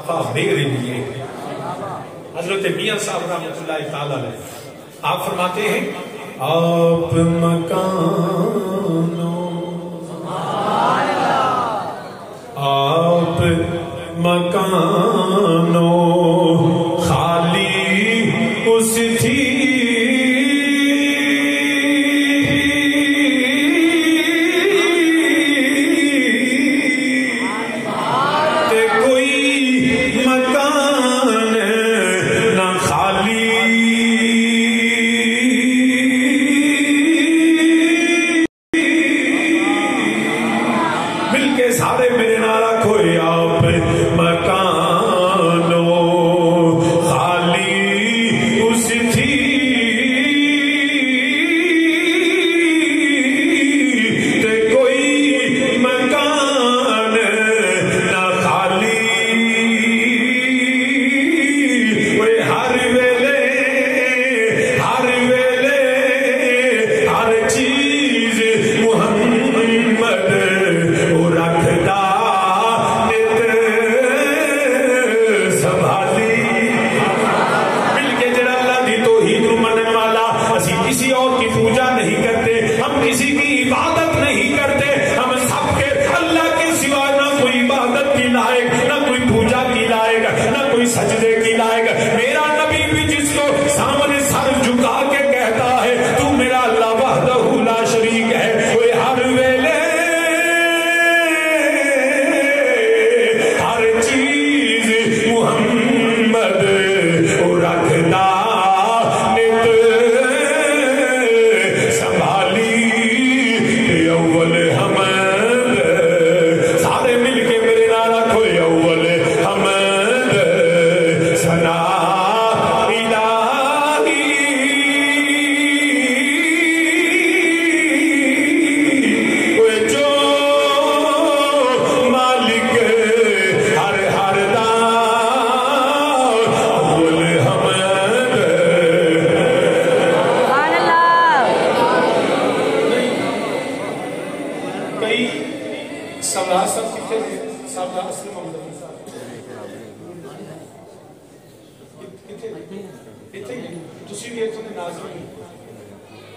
میرے لیے حضرت میاں صاحب رحمۃ اللہ تعالی علیہ آپ فرماتے ہیں آپ مکانوں آپ مکانوں خالی اس تھی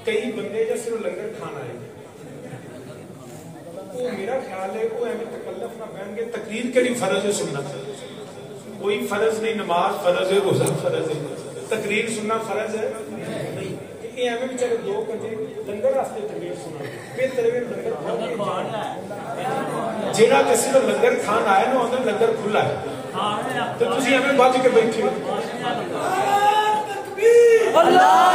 کئی بندے جا صرف لنگر کھانا ہے وہ میرا خیال ہے وہ ہمیں تکلف نہ بہن گے تقریر کے لیے فرض ہے سننا کوئی فرض نہیں نماز فرض ہے روزہ فرض ہے تقریر سننا فرض ہے نہیں یہ ہمیں بچارے 2 گھنٹے لنگر راستے تقریر سننا بہتر ہے لنگر جیڑا کسی نے لنگر کھان آیا نا اندر لنگر کھلا ہے تو تسی ہمیں بچ کے بیٹھے اللہ